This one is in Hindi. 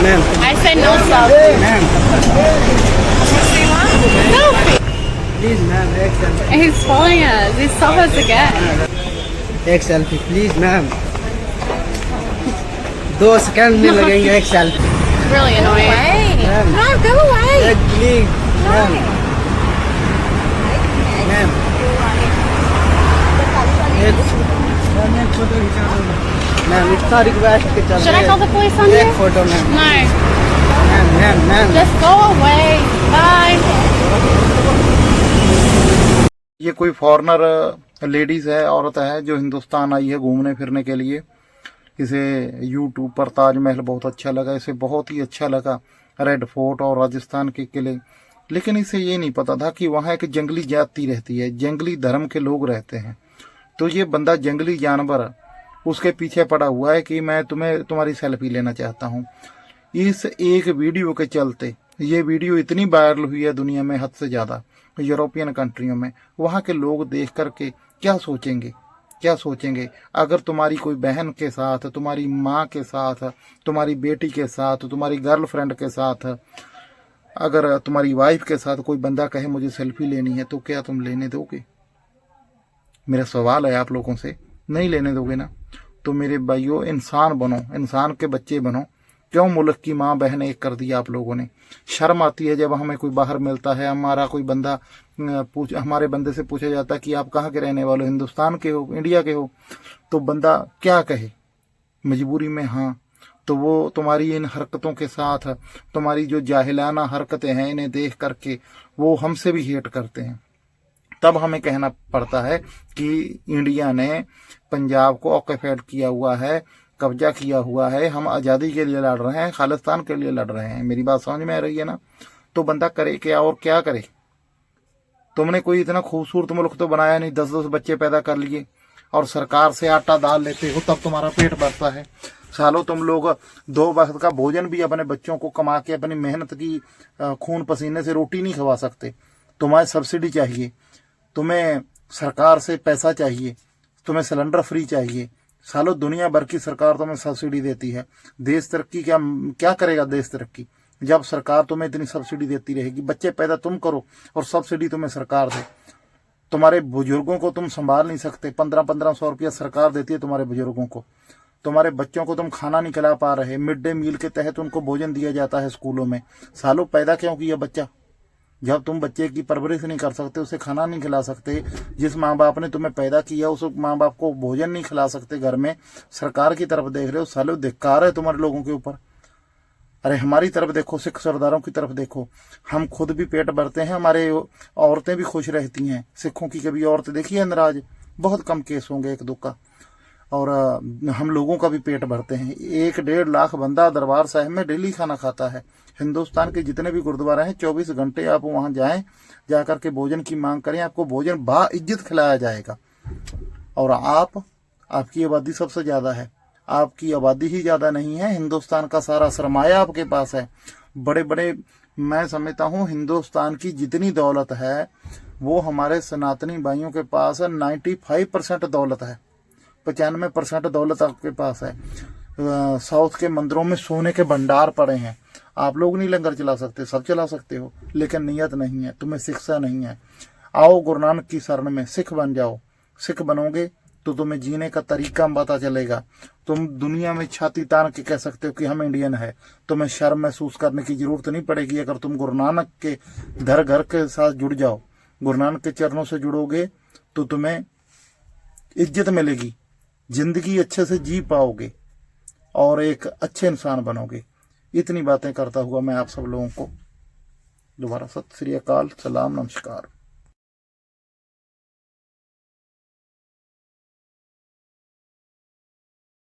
Ma'am. I said no selfie. Ma'am. Selfie. Please, ma'am. एक selfie. He's following us. He's stop us again. एक selfie, please, ma'am. 2 सेकंड नहीं लगेंगे एक selfie. Really annoying. Ma'am. No, go away. एक please, ma'am. Ma'am. एक फोटो खिंचा दो. Ma'am, इतना रिक्वेस्ट के चलते. Should I call the police on एक you? Photo ma'am. No. Ma'am. Just go away. Bye. ये कोई फॉरेनर लेडीज है, औरत है जो हिंदुस्तान आई है घूमने फिरने के लिए. इसे यूट्यूब पर ताजमहल बहुत अच्छा लगा, इसे बहुत ही अच्छा लगा रेड फोर्ट और राजस्थान के किले. लेकिन इसे ये नहीं पता था कि वहाँ एक जंगली जाति रहती है, जंगली धर्म के लोग रहते हैं. तो ये बंदा जंगली जानवर उसके पीछे पड़ा हुआ है कि मैं तुम्हारी सेल्फी लेना चाहता हूँ. इस एक वीडियो के चलते ये वीडियो इतनी वायरल हुई है दुनिया में, हद से ज़्यादा यूरोपियन कंट्रियों में. वहाँ के लोग देख करके क्या सोचेंगे अगर तुम्हारी कोई बहन के साथ, तुम्हारी माँ के साथ, तुम्हारी बेटी के साथ, तुम्हारी गर्लफ्रेंड के साथ, अगर तुम्हारी वाइफ के साथ कोई बंदा कहे मुझे सेल्फी लेनी है, तो क्या तुम लेने दोगे? मेरा सवाल है आप लोगों से, नहीं लेने दोगे ना? तो मेरे भाइयों, इंसान बनो, इंसान के बच्चे बनो. क्यों मुल्क की माँ बहन एक कर दिया आप लोगों ने? शर्म आती है जब हमें कोई बाहर मिलता है, हमारा कोई बंदा हमारे बंदे से पूछा जाता है कि आप कहाँ के रहने वाले हो, हिंदुस्तान के हो, इंडिया के हो, तो बंदा क्या कहे मजबूरी में? हाँ, तो वो तुम्हारी इन हरकतों के साथ, तुम्हारी जो जाहिलाना हरकतें हैं, इन्हें देख करके वो हमसे भी हेट करते हैं. तब हमें कहना पड़ता है कि इंडिया ने पंजाब को ऑक्यूपाइड किया हुआ है, कब्जा किया हुआ है, हम आज़ादी के लिए लड़ रहे हैं, खालिस्तान के लिए लड़ रहे हैं. मेरी बात समझ में आ रही है ना? तो बंदा करे क्या और क्या करे? तुमने कोई इतना खूबसूरत मुल्क तो बनाया नहीं, 10-10 बच्चे पैदा कर लिए और सरकार से आटा दाल लेते हो, तब तुम्हारा पेट भरता है. सालों तुम लोग 2 वक्त का भोजन भी अपने बच्चों को कमा के अपनी मेहनत की खून पसीने से रोटी नहीं खवा सकते. तुम्हें सब्सिडी चाहिए, तुम्हें सरकार से पैसा चाहिए, तुम्हें सिलेंडर फ्री चाहिए. सालों दुनिया भर की सरकार तुम्हें सब्सिडी देती है. देश तरक्की क्या करेगा देश तरक्की जब सरकार तुम्हें इतनी सब्सिडी देती रहेगी? बच्चे पैदा तुम करो और सब्सिडी तुम्हें सरकार दे. तुम्हारे बुजुर्गों को तुम संभाल नहीं सकते, 1500 रुपया सरकार देती है तुम्हारे बुजुर्गों को. तुम्हारे बच्चों को तुम खाना नहीं खिला पा रहे, मिड डे मील के तहत उनको भोजन दिया जाता है स्कूलों में. सालों पैदा क्यों किया बच्चा? जब तुम बच्चे की परवरिश नहीं कर सकते, उसे खाना नहीं खिला सकते, जिस माँ बाप ने तुम्हें पैदा किया उस माँ बाप को भोजन नहीं खिला सकते घर में, सरकार की तरफ देख रहे हो. सालों धिक्कार है तुम्हारे लोगों के ऊपर. अरे हमारी तरफ देखो, सिख सरदारों की तरफ देखो, हम खुद भी पेट भरते हैं, हमारे औरतें भी खुश रहती हैं. सिखों की कभी औरत देखी है नाराज? बहुत कम केस होंगे, 1-2 का. और हम लोगों का भी पेट भरते हैं. 1-1.5 लाख बंदा दरबार साहिब में डेली खाना खाता है. हिंदुस्तान के जितने भी गुरुद्वारा हैं, 24 घंटे आप वहां जाएं, जाकर के भोजन की मांग करें, आपको भोजन बाइज्जत खिलाया जाएगा. और आपकी आबादी सबसे ज्यादा है. आपकी आबादी ही ज्यादा नहीं है, हिंदुस्तान का सारा सरमाया आपके पास है. बड़े बड़े, मैं समझता हूँ हिंदुस्तान की जितनी दौलत है वो हमारे सनातनी भाइयों के पास है. 95% दौलत है, 95% दौलत आपके पास है. साउथ के मंदिरों में सोने के भंडार पड़े हैं. आप लोग नहीं लंगर चला सकते, सब चला सकते हो, लेकिन नियत नहीं है, तुम्हें शिक्षा नहीं है. आओ गुरु नानक की शरण में सिख बन जाओ. सिख बनोगे तो तुम्हें जीने का तरीका पता चलेगा. तुम दुनिया में छाती तान के कह सकते हो कि हम इंडियन है. तुम्हें शर्म महसूस करने की जरूरत नहीं पड़ेगी. अगर तुम गुरु नानक के घर के साथ जुड़ जाओ, गुरु नानक के चरणों से जुड़ोगे, तो तुम्हें इज्जत मिलेगी, जिंदगी अच्छे से जी पाओगे और एक अच्छे इंसान बनोगे. इतनी बातें करता हुआ मैं आप सब लोगों को दोबारा सत श्री अकाल, सलाम, नमस्कार.